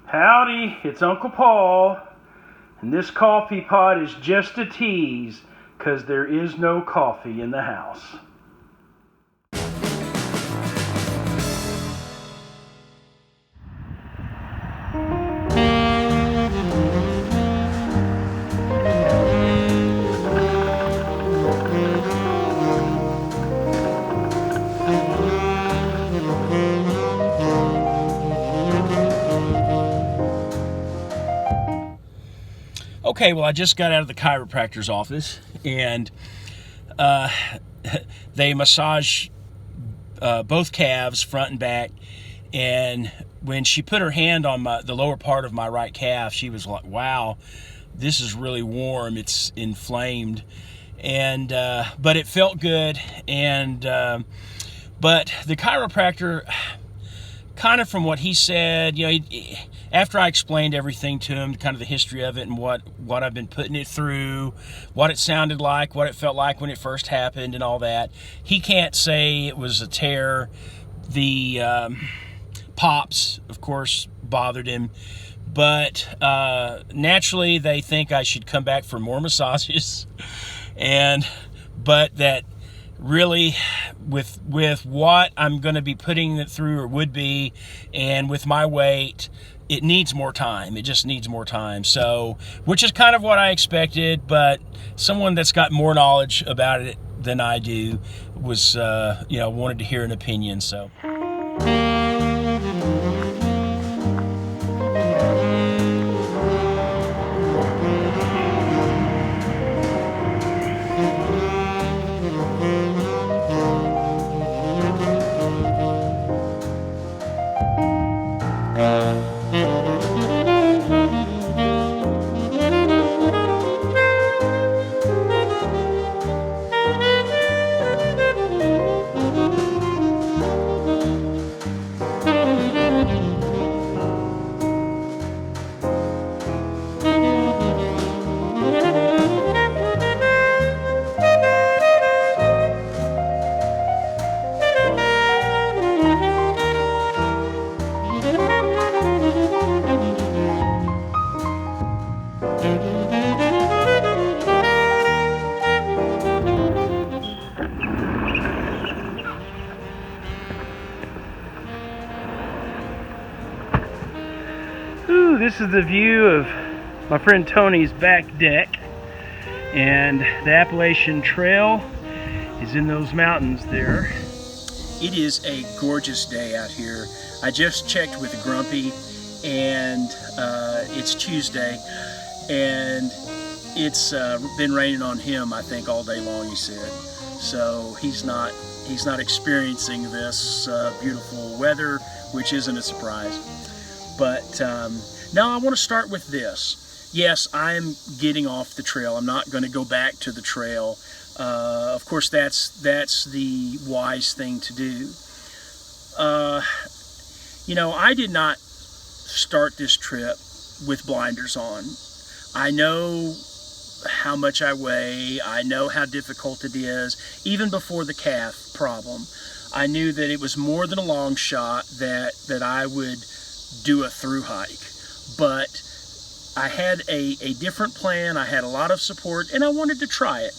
Howdy, it's Uncle Paul, and this coffee pot is just a tease, 'cause there is no coffee in the house. Okay, well, I just got out of the chiropractor's office, and they massage both calves, front and back. And when she put her hand on the lower part of my right calf, she was like, "Wow, this is really warm. It's inflamed." And but it felt good. And but the chiropractor, kind of from what he said, after I explained everything to him, kind of the history of it and what I've been putting it through, what it sounded like, what it felt like when it first happened and all that, he can't say it was a tear. The pops, of course, bothered him. But naturally, they think I should come back for more massages. But that really, with what I'm going to be putting it through, or would be, and with my weight, it needs more time. It just needs more time. So, which is kind of what I expected, but someone that's got more knowledge about it than I do was, wanted to hear an opinion. So. Ooh, this is the view of my friend Tony's back deck, and the Appalachian Trail is in those mountains there. It is a gorgeous day out here. I just checked with Grumpy, and it's Tuesday, and it's been raining on him, I think, all day long, he said. So he's not experiencing this beautiful weather, which isn't a surprise. But now I want to start with this. Yes, I'm getting off the trail. I'm not going to go back to the trail. Of course, that's the wise thing to do. I did not start this trip with blinders on. I know how much I weigh. I know how difficult it is. Even before the calf problem, I knew that it was more than a long shot that I would do a through hike. But I had a different plan. I had a lot of support, and I wanted to try it.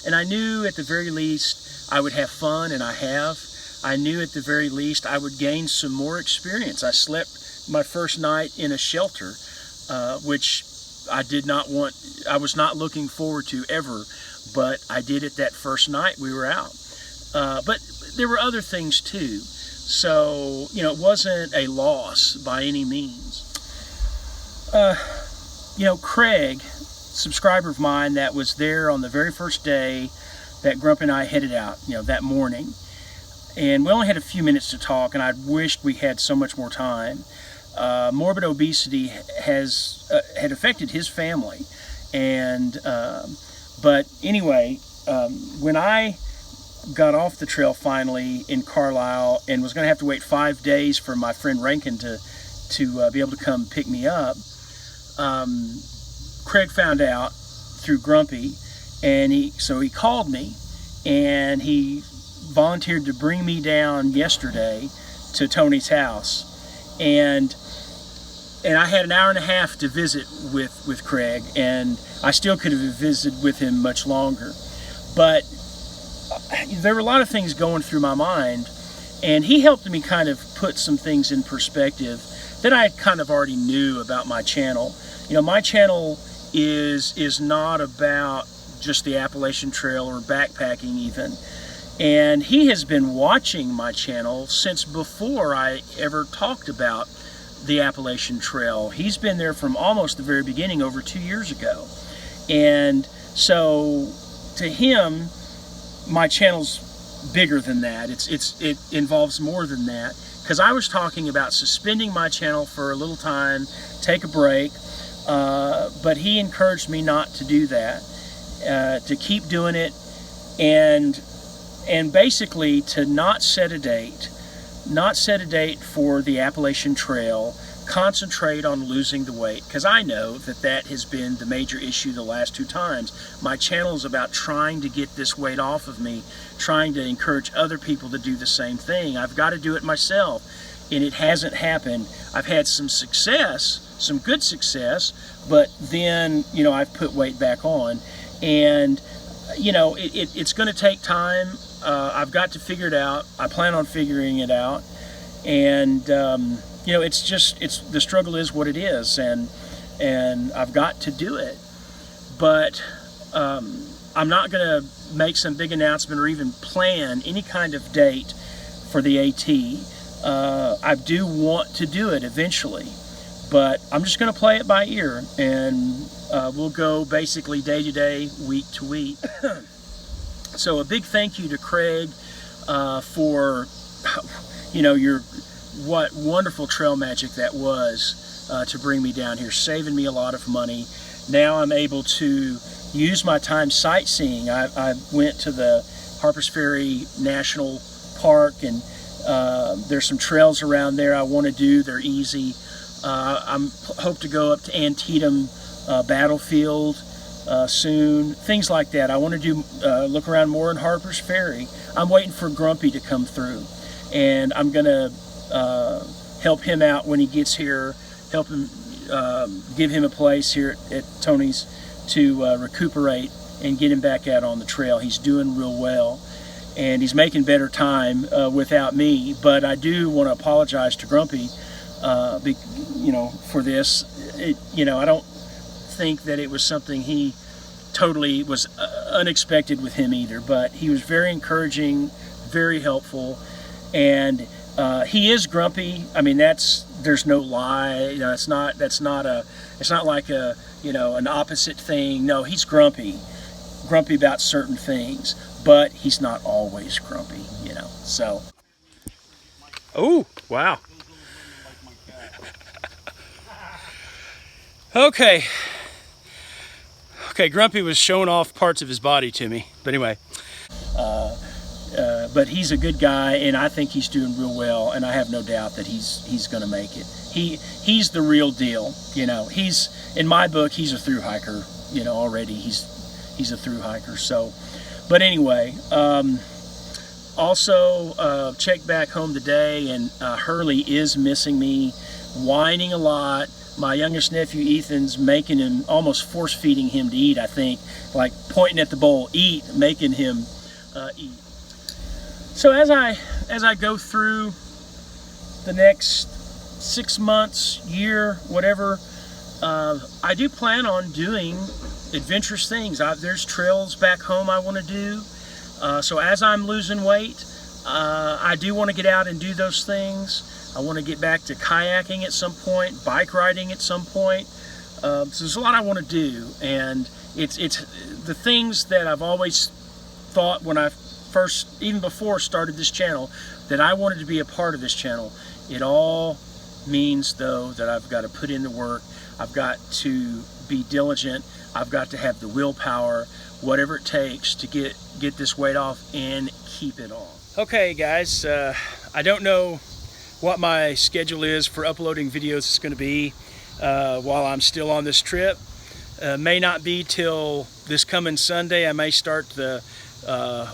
And I knew at the very least I would have fun, and I have. I knew at the very least I would gain some more experience. I slept my first night in a shelter, which I did not want. I was not looking forward to ever, but I did it that first night we were out. But there were other things too. So, it wasn't a loss by any means. Craig, subscriber of mine that was there on the very first day that Grump and I headed out, that morning. And we only had a few minutes to talk, and I wished we had so much more time. Morbid obesity had affected his family. But anyway, when I got off the trail finally in Carlisle and was going to have to wait 5 days for my friend Rankin to be able to come pick me up, Craig found out through Grumpy, and he called me, and he volunteered to bring me down yesterday to Tony's house. And and I had an hour and a half to visit with Craig, and I still could have visited with him much longer. But there were a lot of things going through my mind, and he helped me kind of put some things in perspective that I kind of already knew about my channel. You know, my channel is not about just the Appalachian Trail or backpacking even. And he has been watching my channel since before I ever talked about the Appalachian Trail. He's been there from almost the very beginning, over 2 years ago. And so to him, my channel's bigger than that. It involves more than that, because I was talking about suspending my channel for a little time, take a break, but he encouraged me not to do that, to keep doing it, and basically to not set a date for the Appalachian Trail, concentrate on losing the weight, because I know that has been the major issue the last 2 times. My channel is about trying to get this weight off of me, trying to encourage other people to do the same thing. I've got to do it myself, and it hasn't happened. I've had some success, some good success, but then, you know, I've put weight back on, and you know, it's going to take time. I've got to figure it out. I plan on figuring it out, and you know, the struggle is what it is, and I've got to do it. But I'm not going to make some big announcement or even plan any kind of date for the AT. I do want to do it eventually, but I'm just going to play it by ear, and we'll go basically day to day, week to week. So a big thank you to Craig for, you know, what wonderful trail magic that was to bring me down here, saving me a lot of money. Now I'm able to use my time sightseeing. I went to the Harpers Ferry National Park, and there's some trails around there I want to do. They're easy. I hope to go up to Antietam Battlefield soon, things like that. I want to do look around more in Harpers Ferry. I'm waiting for Grumpy to come through, and I'm gonna help him out when he gets here, help him, give him a place here at Tony's to recuperate and get him back out on the trail. He's doing real well, and he's making better time without me, but I do want to apologize to Grumpy, you know, for this. You know, I don't think that it was something he totally was unexpected with him either, but he was very encouraging, very helpful, and he is grumpy. I mean, there's no lie. You know, it's not like a, you know, an opposite thing. No, he's grumpy about certain things, but he's not always grumpy, you know. So, oh wow. Okay, Grumpy was showing off parts of his body to me, but anyway, but he's a good guy, and I think he's doing real well, and I have no doubt that he's going to make it. He's the real deal, you know. He's, in my book, he's a thru hiker, you know. Already he's a thru hiker. So, but anyway, also checked back home today, and Hurley is missing me, whining a lot. My youngest nephew Ethan's making him, almost force feeding him to eat, I think, like pointing at the bowl, eat, making him eat. So as I go through the next 6 months, year, whatever, I do plan on doing adventurous things. There's trails back home I want to do. So as I'm losing weight, I do want to get out and do those things. I want to get back to kayaking at some point, bike riding at some point. So there's a lot I want to do, and it's the things that I've always thought when I first, even before started this channel, that I wanted to be a part of this channel. It all means, though, that I've got to put in the work. I've got to be diligent. I've got to have the willpower, whatever it takes to get this weight off and keep it off. Okay, guys, I don't know what my schedule is for uploading videos. It's going to be while I'm still on this trip. May not be till this coming Sunday. I may start the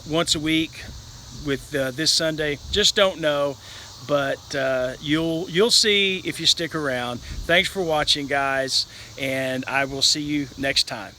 once a week with this Sunday. Just don't know. but you'll see if you stick around. Thanks for watching, guys, and I will see you next time.